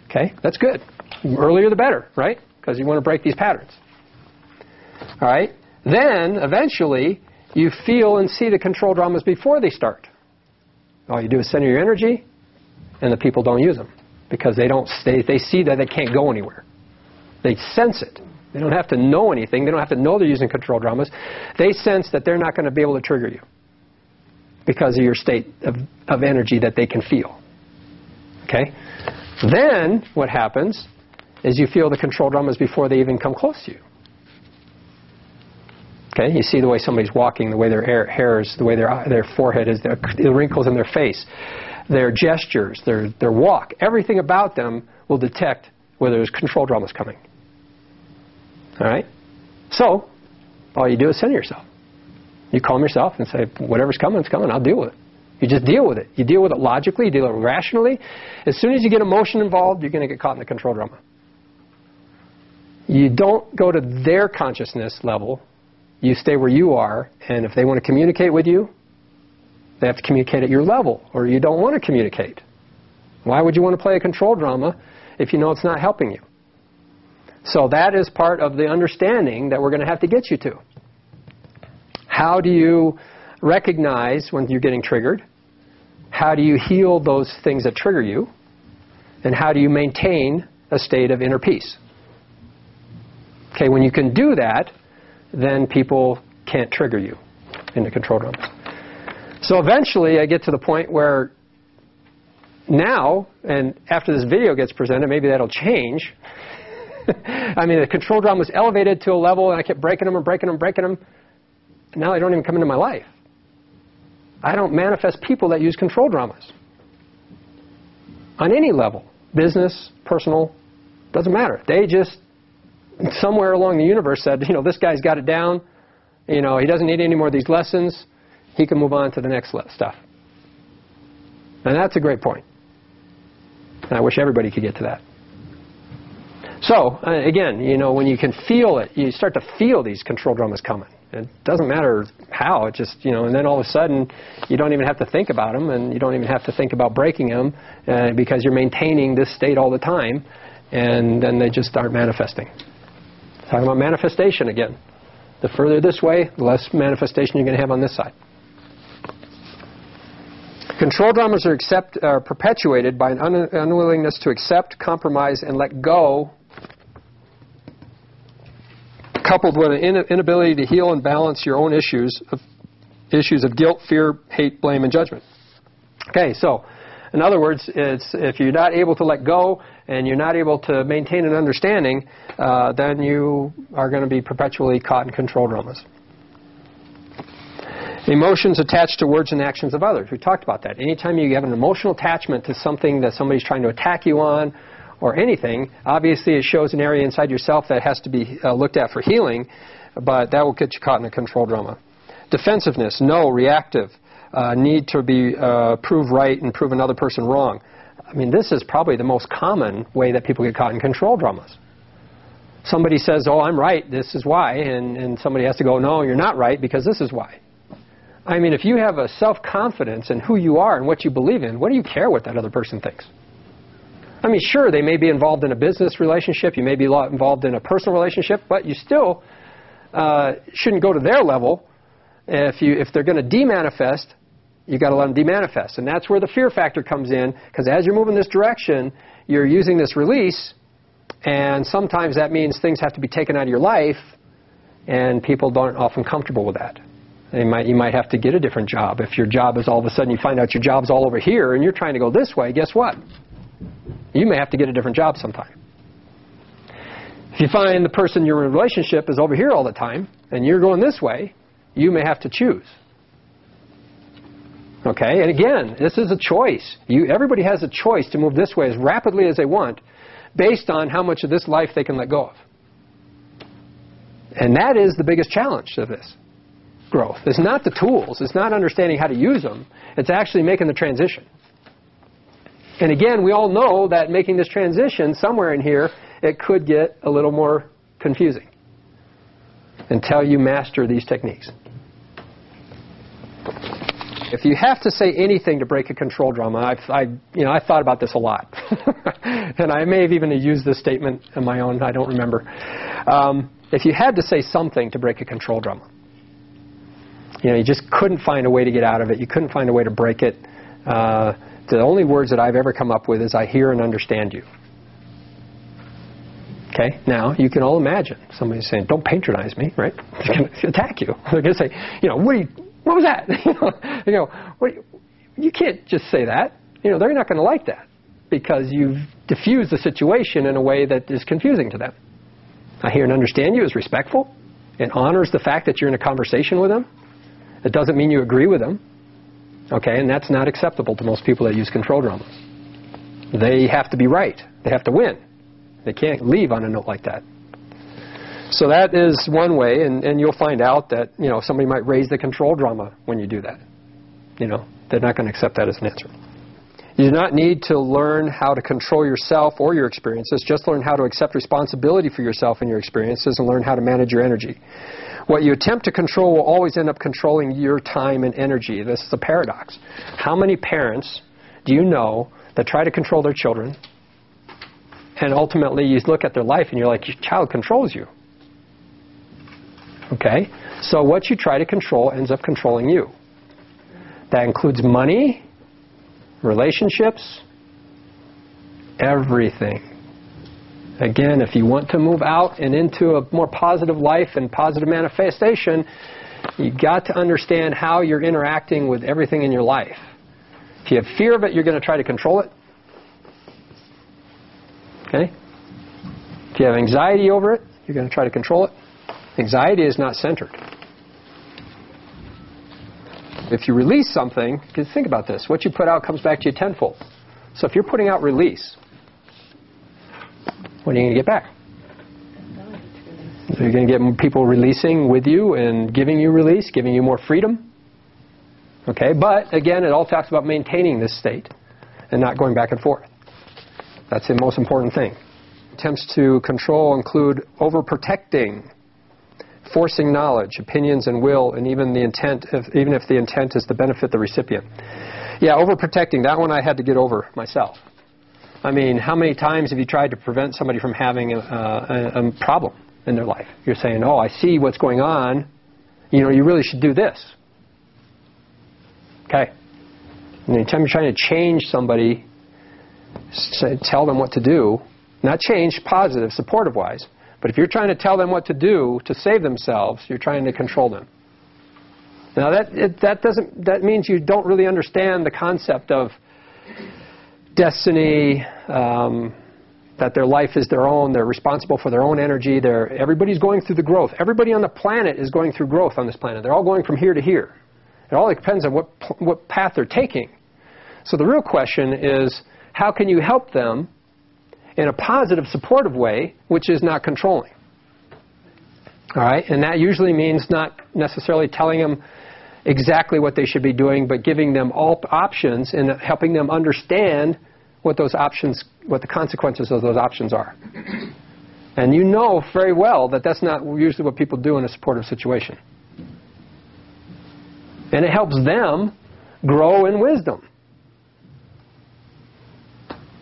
Okay, that's good. The earlier the better, right? Because you want to break these patterns. All right, then eventually you feel and see the control dramas before they start. All you do is center your energy, and the people don't use them because they see that they can't go anywhere. They sense it. They don't have to know anything. They don't have to know they're using control dramas. They sense that they're not going to be able to trigger you because of your state of energy that they can feel. Okay? Then what happens is you feel the control dramas before they even come close to you. Okay? You see the way somebody's walking, the way their hair is, the way their forehead is, the wrinkles in their face, their gestures, their walk. Everything about them will detect whether there's control dramas coming. All right? So, all you do is center yourself. You calm yourself and say, whatever's coming, it's coming. I'll deal with it. You just deal with it. You deal with it logically. You deal with it rationally. As soon as you get emotion involved, you're going to get caught in the control drama. You don't go to their consciousness level. You stay where you are. And if they want to communicate with you, they have to communicate at your level, or you don't want to communicate. Why would you want to play a control drama if you know it's not helping you? So that is part of the understanding that we're going to have to get you to. How do you recognize when you're getting triggered? How do you heal those things that trigger you? And how do you maintain a state of inner peace? Okay, when you can do that, then people can't trigger you into control dramas. So eventually I get to the point where now, and after this video gets presented, maybe that'll change. I mean, the control drama was elevated to a level, and I kept breaking them and breaking them and breaking them. And now they don't even come into my life. I don't manifest people that use control dramas. On any level. Business, personal, doesn't matter. They just, somewhere along the universe said, this guy's got it down. He doesn't need any more of these lessons. He can move on to the next stuff. And that's a great point. And I wish everybody could get to that. So, again, when you can feel it, you start to feel these control dramas coming. It doesn't matter how, it just, and then all of a sudden, you don't even have to think about them, and you don't even have to think about breaking them, because you're maintaining this state all the time, and then they just start manifesting. Talking about manifestation again. The further this way, the less manifestation you're going to have on this side. Control dramas are perpetuated by an unwillingness to accept, compromise, and let go, coupled with an inability to heal and balance your own issues of guilt, fear, hate, blame, and judgment. Okay, so in other words, it's if you're not able to let go and you're not able to maintain an understanding, then you are going to be perpetually caught in control dramas. Emotions attached to words and actions of others. We talked about that. Anytime you have an emotional attachment to something that somebody's trying to attack you on or anything, obviously it shows an area inside yourself that has to be looked at for healing, but that will get you caught in a control drama. Defensiveness, no, reactive, need to be proved right and prove another person wrong. I mean, this is probably the most common way that people get caught in control dramas. Somebody says, oh, I'm right, this is why, and somebody has to go, no, you're not right because this is why. I mean, if you have a self-confidence in who you are and what you believe in, what do you care what that other person thinks? I mean, sure, they may be involved in a business relationship, you may be involved in a personal relationship, but you still shouldn't go to their level. If they're going to demanifest, you've got to let them demanifest. And that's where the fear factor comes in, because as you're moving this direction, you're using this release, and sometimes that means things have to be taken out of your life, and people aren't often comfortable with that. You might have to get a different job. If your job is all of a sudden you find out your job's all over here and you're trying to go this way, guess what? You may have to get a different job sometime. If you find the person you're in a relationship is over here all the time and you're going this way, you may have to choose. Okay? And again, this is a choice. Everybody has a choice to move this way as rapidly as they want based on how much of this life they can let go of. And that is the biggest challenge of this growth. It's not the tools. It's not understanding how to use them. It's actually making the transition. And again, we all know that making this transition, somewhere in here, it could get a little more confusing until you master these techniques. If you have to say anything to break a control drama, I've thought about this a lot. And I may have even used this statement on my own. I don't remember. If you had to say something to break a control drama, you just couldn't find a way to get out of it. You couldn't find a way to break it. The only words that I've ever come up with is, I hear and understand you. Okay? Now, you can all imagine somebody saying, don't patronize me, right? They're going to attack you. They're going to say, what was that? You can't just say that. They're not going to like that because you've diffused the situation in a way that is confusing to them. I hear and understand you is respectful. It honors the fact that you're in a conversation with them. It doesn't mean you agree with them. Okay, and that's not acceptable to most people that use control dramas. They have to be right. They have to win. They can't leave on a note like that. So that is one way, and you'll find out that somebody might raise the control drama when you do that. They're not going to accept that as an answer. You do not need to learn how to control yourself or your experiences. Just learn how to accept responsibility for yourself and your experiences and learn how to manage your energy. What you attempt to control will always end up controlling your time and energy. This is a paradox. How many parents do you know that try to control their children, and ultimately you look at their life and you're like, your child controls you? Okay? So what you try to control ends up controlling you. That includes money, relationships, everything. Again, if you want to move out and into a more positive life and positive manifestation, you've got to understand how you're interacting with everything in your life. If you have fear of it, you're going to try to control it. Okay? If you have anxiety over it, you're going to try to control it. Anxiety is not centered. If you release something, because think about this, what you put out comes back to you tenfold. So if you're putting out release, what are you going to get back? You're going to get people releasing with you and giving you release, giving you more freedom. Okay, but again, it all talks about maintaining this state and not going back and forth. That's the most important thing. Attempts to control include overprotecting, forcing knowledge, opinions and will, and even the intent, even if the intent is to benefit the recipient. Yeah, overprotecting, that one I had to get over myself. I mean, how many times have you tried to prevent somebody from having a problem in their life? You're saying, oh, I see what's going on. You know, you really should do this. Okay. And anytime you're trying to change somebody, tell them what to do, not change positive, supportive-wise, but if you're trying to tell them what to do to save themselves, you're trying to control them. Now that means you don't really understand the concept of destiny, that their life is their own, they're responsible for their own energy, everybody's going through the growth. Everybody on the planet is going through growth on this planet. They're all going from here to here. It all depends on what path they're taking. So the real question is, how can you help them in a positive, supportive way, which is not controlling? All right? And that usually means not necessarily telling them exactly what they should be doing, but giving them all options and helping them understand what those options, what the consequences of those options are. And you know very well that that's not usually what people do in a supportive situation. And it helps them grow in wisdom.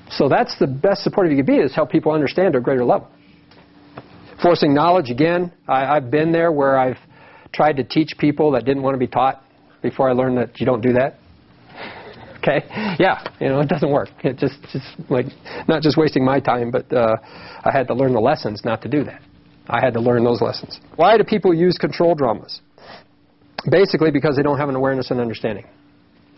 So that's the best supportive you can be, is help people understand at a greater level. Forcing knowledge, again, I've been there where I've tried to teach people that didn't want to be taught before I learned that you don't do that. Okay? Yeah, you know, it doesn't work. It just like, not just wasting my time, but I had to learn the lessons not to do that. I had to learn those lessons. Why do people use control dramas? Basically because they don't have an awareness and understanding.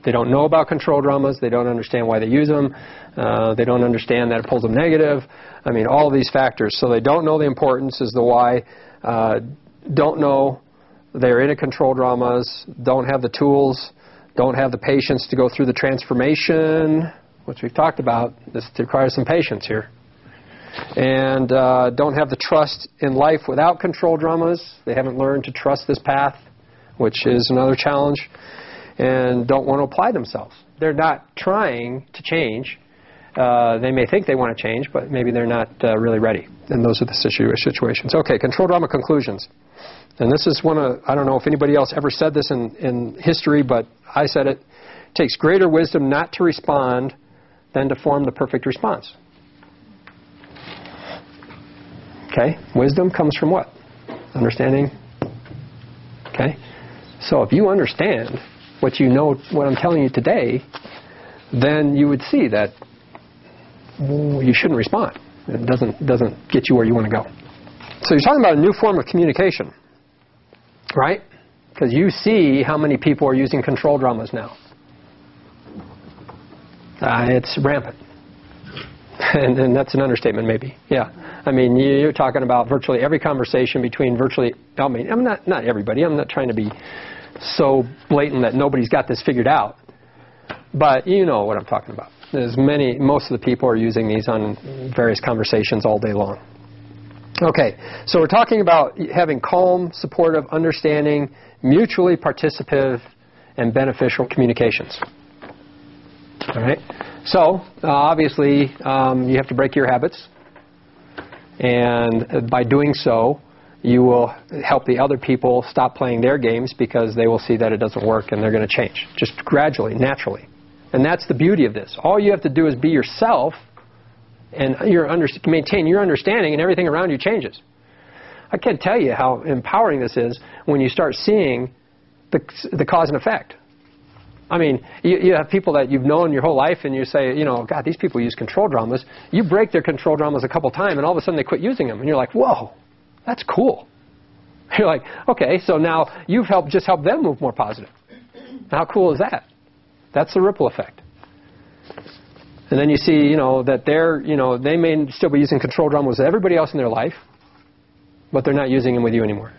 They don't know about control dramas. They don't understand why they use them. They don't understand that it pulls them negative. I mean, all of these factors. So they don't know the importance is the why. Don't know they're in a control dramas. Don't have the tools. Don't have the patience to go through the transformation, which we've talked about. This requires some patience here. And don't have the trust in life without control dramas. They haven't learned to trust this path, which is another challenge. And don't want to apply themselves. They're not trying to change. They may think they want to change, but maybe they're not really ready. And those are the situations. Okay, control drama conclusions. And this is one of, I don't know if anybody else ever said this in history, but I said it. It takes greater wisdom not to respond than to form the perfect response. Okay, wisdom comes from what? Understanding. Okay, so if you understand what you know, what I'm telling you today, then you would see that you shouldn't respond. It doesn't get you where you want to go. So you're talking about a new form of communication, right? Because you see how many people are using control dramas now. It's rampant. And that's an understatement, maybe. Yeah. I mean, you're talking about virtually every conversation between virtually, I mean, I'm not everybody. I'm not trying to be so blatant that nobody's got this figured out. But you know what I'm talking about. Most of the people are using these on various conversations all day long. Okay, so we're talking about having calm, supportive, understanding, mutually participative, and beneficial communications. All right. So obviously, you have to break your habits, and by doing so, you will help the other people stop playing their games because they will see that it doesn't work and they're going to change, just gradually, naturally. And that's the beauty of this. All you have to do is be yourself and maintain your understanding, and everything around you changes. I can't tell you how empowering this is when you start seeing the cause and effect. I mean, you have people that you've known your whole life, and you say, you know, God, these people use control dramas. You break their control dramas a couple times, and all of a sudden they quit using them. And you're like, whoa, that's cool. You're like, okay, so now you've just helped them move more positive. How cool is that? That's the ripple effect. And then you see, you know, that they may still be using control dramas with everybody else in their life, but they're not using them with you anymore.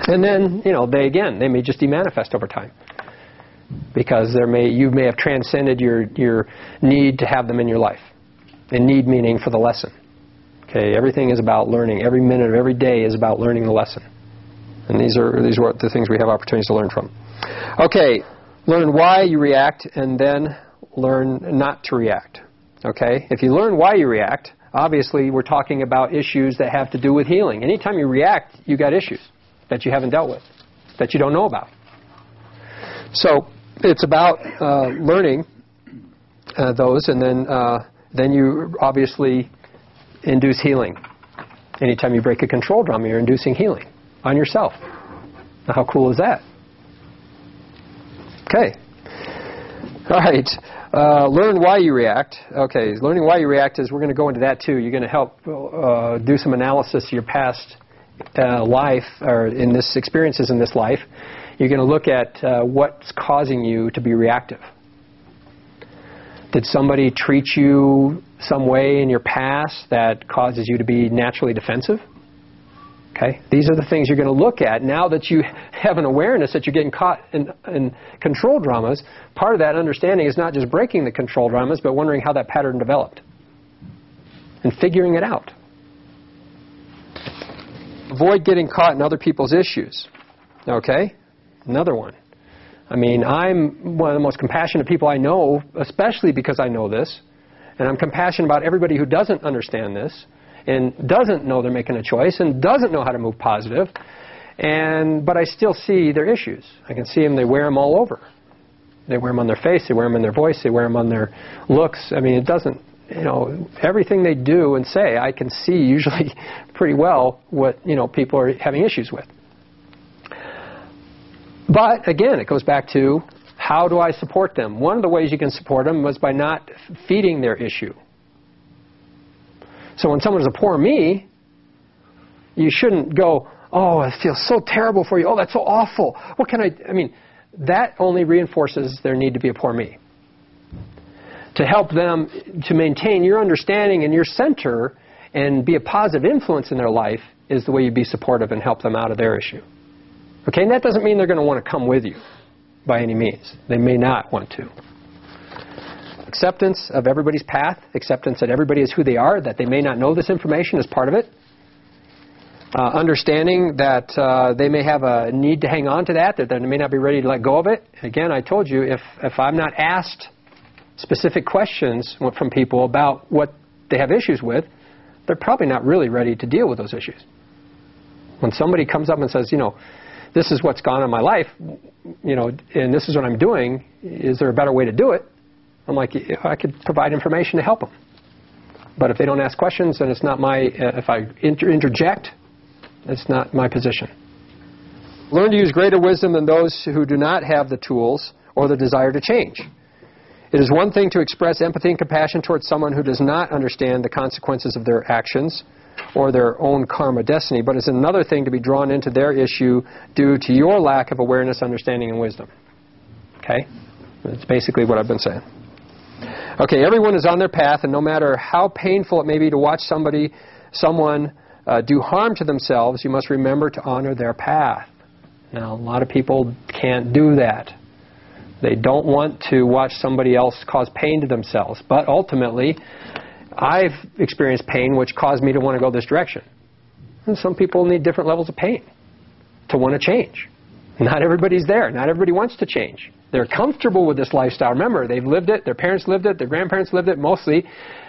And then, you know, they may just demanifest over time, because you may have transcended your need to have them in your life. And need meaning for the lesson. Okay, everything is about learning. Every minute of every day is about learning the lesson. And these are the things we have opportunities to learn from. Okay, learn why you react, and then learn not to react. Okay, if you learn why you react, obviously we're talking about issues that have to do with healing. Anytime you react, you got issues that you haven't dealt with, that you don't know about. So it's about learning those, and then you obviously induce healing. Anytime you break a control drama, you're inducing healing on yourself. Now, how cool is that? Okay. All right. Learn why you react. Okay. Learning why you react is, we're going to go into that too. You're going to help do some analysis of your past life, or in this experiences in this life. You're going to look at what's causing you to be reactive. Did somebody treat you some way in your past that causes you to be naturally defensive? Okay, these are the things you're going to look at now that you have an awareness that you're getting caught in control dramas. Part of that understanding is not just breaking the control dramas, but wondering how that pattern developed and figuring it out. Avoid getting caught in other people's issues. Okay, another one. I mean, I'm one of the most compassionate people I know, especially because I know this. And I'm compassionate about everybody who doesn't understand this, and doesn't know they're making a choice, and doesn't know how to move positive. But I still see their issues. I can see them. They wear them all over. They wear them on their face. They wear them in their voice. They wear them on their looks. I mean, it doesn't, you know, everything they do and say, I can see usually pretty well what, you know, people are having issues with. But again, it goes back to, how do I support them? One of the ways you can support them was by not feeding their issue. So when someone's a poor me, you shouldn't go, oh, I feel so terrible for you. Oh, that's so awful. What can I mean, that only reinforces their need to be a poor me. To help them to maintain your understanding and your center and be a positive influence in their life is the way you be supportive and help them out of their issue. Okay, and that doesn't mean they're going to want to come with you by any means. They may not want to. Acceptance of everybody's path, acceptance that everybody is who they are, that they may not know this information is part of it. Understanding that they may have a need to hang on to that they may not be ready to let go of it. Again, I told you, if I'm not asked specific questions from people about what they have issues with, they're probably not really ready to deal with those issues. When somebody comes up and says, you know, this is what's gone on in my life, you know, and this is what I'm doing, is there a better way to do it? I'm like, I could provide information to help them. But if they don't ask questions, then it's not if I interject, it's not my position. Learn to use greater wisdom than those who do not have the tools or the desire to change. It is one thing to express empathy and compassion towards someone who does not understand the consequences of their actions or their own karma destiny, but it's another thing to be drawn into their issue due to your lack of awareness, understanding, and wisdom. Okay? That's basically what I've been saying. Okay, everyone is on their path, and no matter how painful it may be to watch someone do harm to themselves, you must remember to honor their path. Now, a lot of people can't do that. They don't want to watch somebody else cause pain to themselves. But ultimately, I've experienced pain which caused me to want to go this direction. And some people need different levels of pain to want to change. Not everybody's there. Not everybody wants to change. They're comfortable with this lifestyle. Remember, they've lived it. Their parents lived it. Their grandparents lived it. Mostly,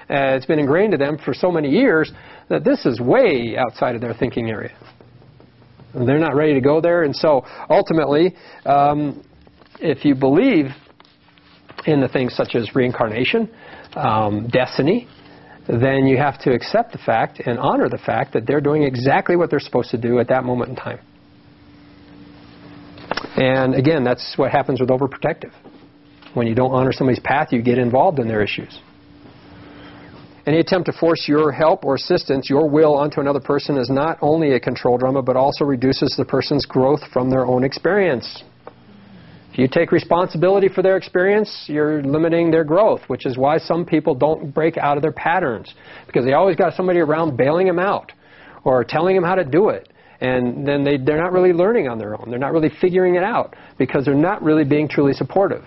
it's been ingrained to them for so many years that this is way outside of their thinking area. And they're not ready to go there. And so, ultimately, if you believe in the things such as reincarnation, destiny, then you have to accept the fact and honor the fact that they're doing exactly what they're supposed to do at that moment in time. And again, that's what happens with overprotective. When you don't honor somebody's path, you get involved in their issues. Any attempt to force your help or assistance, your will, onto another person is not only a control drama, but also reduces the person's growth from their own experience. If you take responsibility for their experience, you're limiting their growth, which is why some people don't break out of their patterns, because they always got somebody around bailing them out or telling them how to do it. And then they're not really learning on their own. They're not really figuring it out because they're not really being truly supportive.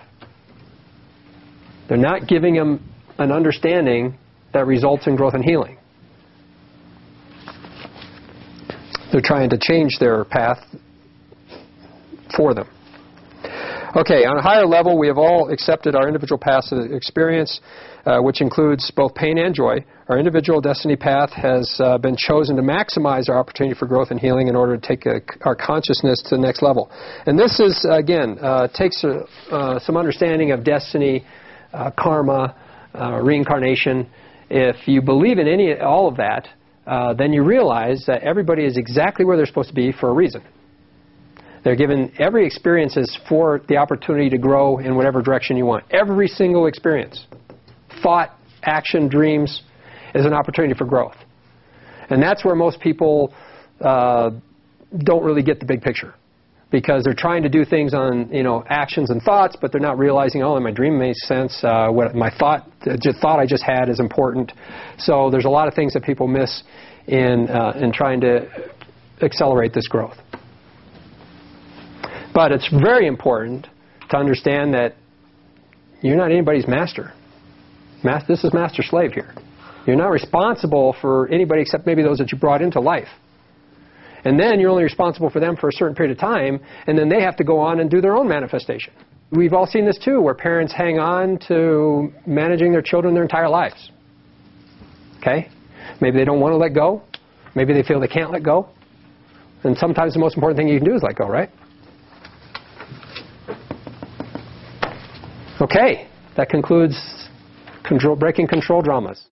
They're not giving them an understanding that results in growth and healing. They're trying to change their path for them. Okay, on a higher level, we have all accepted our individual paths of experience, which includes both pain and joy. Our individual destiny path has been chosen to maximize our opportunity for growth and healing in order to take our consciousness to the next level. And this is, again, takes some understanding of destiny, karma, reincarnation. If you believe in all of that, then you realize that everybody is exactly where they're supposed to be for a reason. They're given every experience is for the opportunity to grow in whatever direction you want. Every single experience, thought, action, dreams, is an opportunity for growth. And that's where most people don't really get the big picture, because they're trying to do things on actions and thoughts, but they're not realizing, oh, my dream makes sense. What my thought I just had is important. So there's a lot of things that people miss in trying to accelerate this growth. But it's very important to understand that you're not anybody's master. This is master-slave here. You're not responsible for anybody except maybe those that you brought into life. And then you're only responsible for them for a certain period of time, and then they have to go on and do their own manifestation. We've all seen this too, where parents hang on to managing their children their entire lives. Okay? Maybe they don't want to let go. Maybe they feel they can't let go. And sometimes the most important thing you can do is let go, right? Okay, that concludes breaking control dramas.